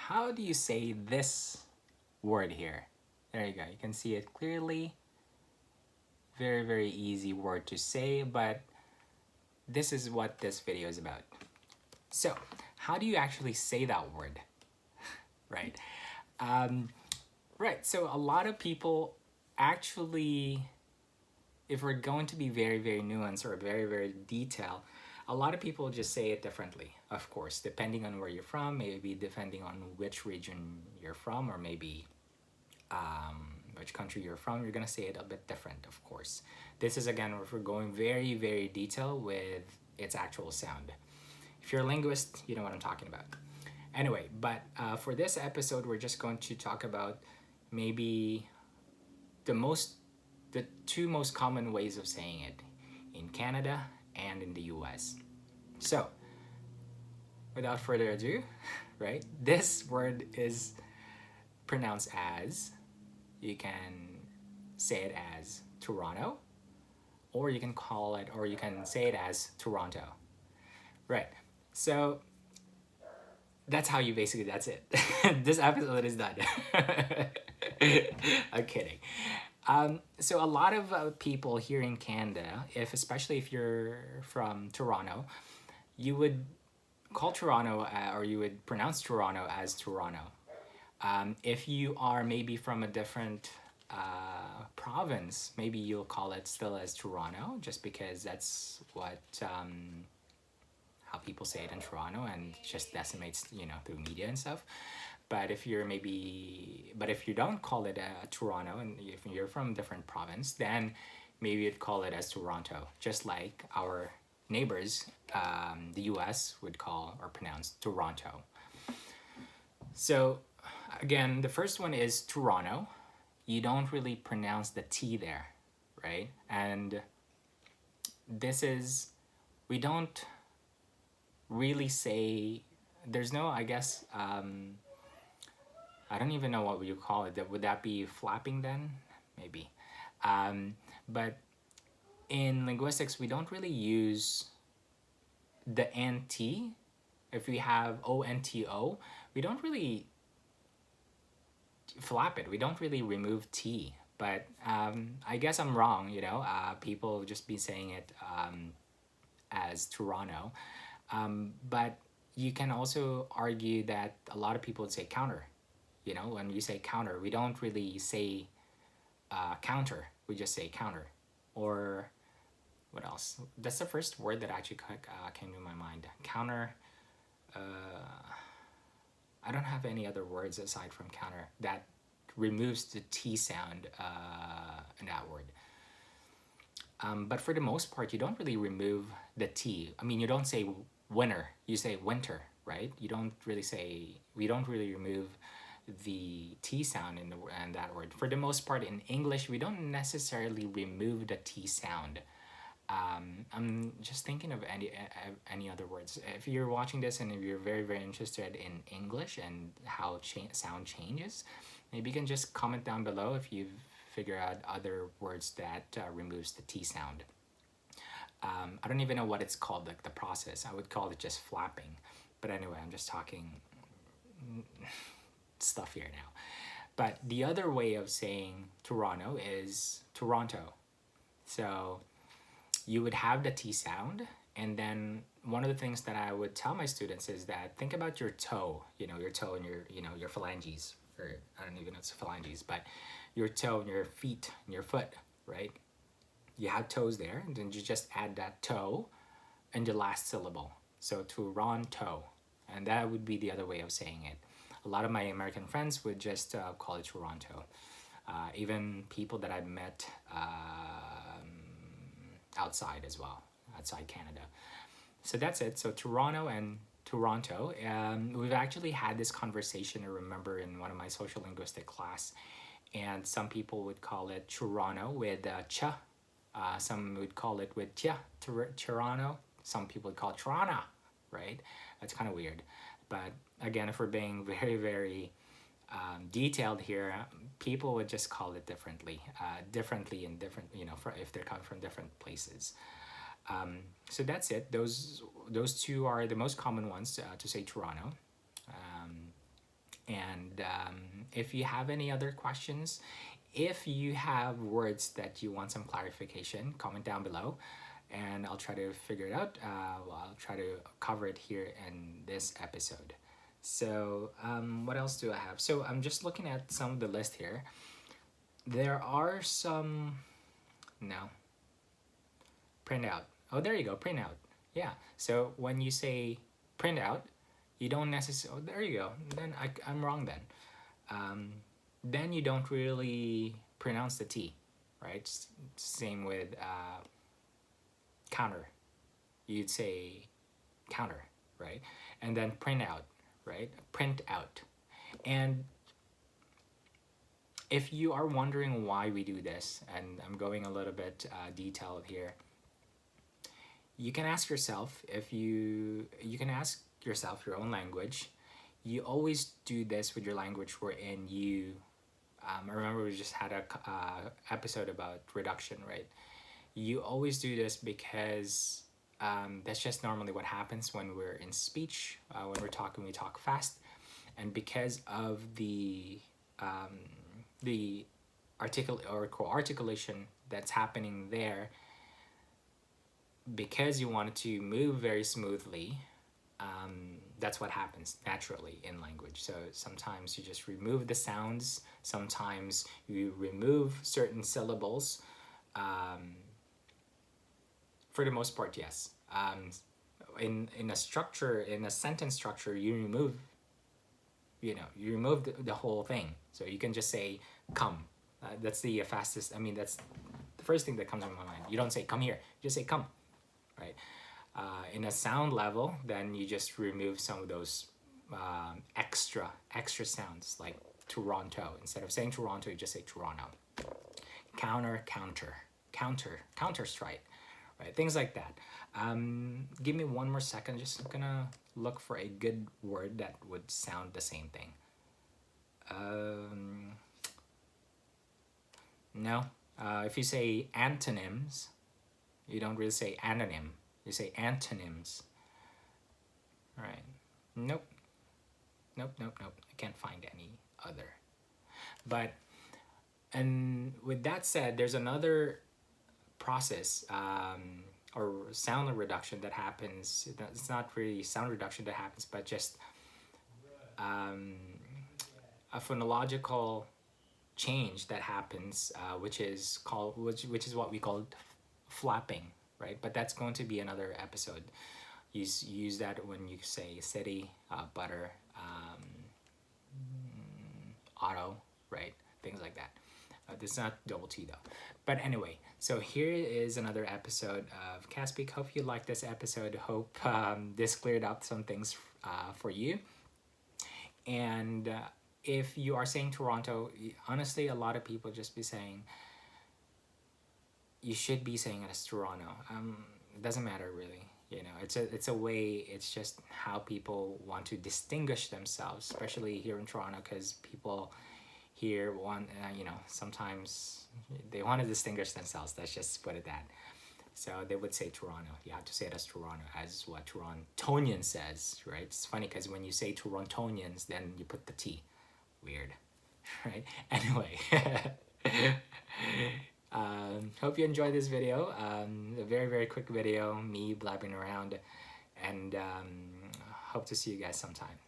how do you say this word here? There you go. You can see it clearly. Very, very easy word to say, but this is what this video is about. So, how do you actually say that word? Right? Right. So, a lot of people actually, if we're going to be very, very nuanced or very, very detailed, a lot of people just say it differently, of course, depending on where you're from, maybe depending on which region you're from, or maybe which country you're from, you're going to say it a bit different, of course. This is, again, if we're going very, very detailed with its actual sound. If you're a linguist, you know what I'm talking about. Anyway, but for this episode, we're just going to talk about maybe the two most common ways of saying it in Canada and in the US. So, without further ado, right, this word is pronounced as, you can say it as Toronto, or you can call it, or you can say it as Toronto. Right. So that's how you basically, that's it. This episode is done. I'm kidding. So a lot of people here in Canada, especially if you're from Toronto, you would call Toronto or you would pronounce Toronto as Toronto. If you are maybe from a different province, maybe you'll call it still as Toronto, just because that's what how people say it in Toronto, and just decimates, through media and stuff. But if you don't call it Toronto, and if you're from a different province, then maybe you'd call it as Toronto, just like our neighbors, the US, would call or pronounce Toronto. So again, the first one is Toronto. You don't really pronounce the T there, right? And we don't really say, there's no, I guess, I don't even know what you call it. Would that be flapping then? Maybe. But in linguistics, we don't really use the NT. If we have ONTO, we don't really flap it. We don't really remove T. But I guess I'm wrong, people just be saying it as Toronto. But you can also argue that a lot of people would say counter. When you say counter, we don't really say counter. We just say counter. Or what else? That's the first word that actually came to my mind. Counter. I don't have any other words aside from counter that removes the T sound in that word. But for the most part, you don't really remove the T. I mean, you don't say winter. You say winter, right? We don't really remove the T sound in that word. For the most part, in English, we don't necessarily remove the T sound. I'm just thinking of any other words. If you're watching this and if you're very, very interested in English and how sound changes, maybe you can just comment down below if you've figured out other words that removes the T sound. I don't even know what it's called, like the process. I would call it just flapping. But anyway, I'm just talking stuff here now. But the other way of saying Toronto is Toronto. So you would have the T sound, and then one of the things that I would tell my students is that think about your toe, your toe and your phalanges, or I don't even know if it's phalanges, but your toe and your feet and your foot, right? You have toes there, and then you just add that toe and the last syllable. So Toronto, and that would be the other way of saying it. A lot of my American friends would just call it Toronto. Even people that I've met outside as well, outside Canada. So that's it. So Toronto and Toronto. We've actually had this conversation, I remember, in one of my social linguistic class, and some people would call it Toronto with ch. Some would call it with tia, Toronto. Some people would call it trawna, right? That's kind of weird. But again, if we're being very, very detailed here, people would just call it differently in different, if they're coming from different places. So that's it. Those two are the most common ones to say Toronto. And if you have any other questions, if you have words that you want some clarification, comment down below and I'll try to figure it out. I'll try to cover it here in this episode. So what else do I have? So I'm just looking at some of the list here. There are some, no, print out. Oh, there you go, print out. Yeah, so when you say print out, you don't necessarily, oh, there you go. Then I'm wrong then. Then you don't really pronounce the T, right? Same with counter. You'd say counter, right? And then print out, right? Print out. And if you are wondering why we do this, and I'm going a little bit detailed here, you can ask yourself, if you can ask yourself your own language. You always do this with your language wherein you, I remember we just had a episode about reduction, right? You always do this because that's just normally what happens when we're in speech. When we're talking, we talk fast, and because of the co-articulation that's happening there, because you want it to move very smoothly, that's what happens naturally in language. So sometimes you just remove the sounds, sometimes you remove certain syllables. For the most part, yes. In a structure, in a sentence structure, you remove the whole thing. So you can just say come. That's the fastest. I mean, that's the first thing that comes to my mind. You don't say come here. You just say come, right? In a sound level, then you just remove some of those extra sounds, like Toronto. Instead of saying Toronto, you just say Toronto. Counter strike, right? Things like that. Give me one more second. Just gonna look for a good word that would sound the same thing. No. If you say antonyms, you don't really say anonym. You say antonyms. All right. Nope. I can't find any other. But, and with that said, there's another process or sound reduction that happens. It's not really sound reduction that happens, but just a phonological change that happens, which is what we call flapping, right? But that's going to be another episode. Use that when you say city, butter, auto, right? Things like that. This is not double T though. But anyway, so here is another episode of Casspeak. Hope you liked this episode. Hope this cleared up some things for you. And if you are saying Toronto, honestly, a lot of people just be saying, you should be saying it as Toronto. It doesn't matter really. You know, it's a way. It's just how people want to distinguish themselves, especially here in Toronto, because people here want, sometimes they want to distinguish themselves. Let's just put it that. So they would say Toronto. You have to say it as Toronto, as what Torontonian says, right? It's funny because when you say Torontonians, then you put the T. Weird, right? Anyway. Hope you enjoyed this video. A very, very quick video, me blabbing around, and hope to see you guys sometime.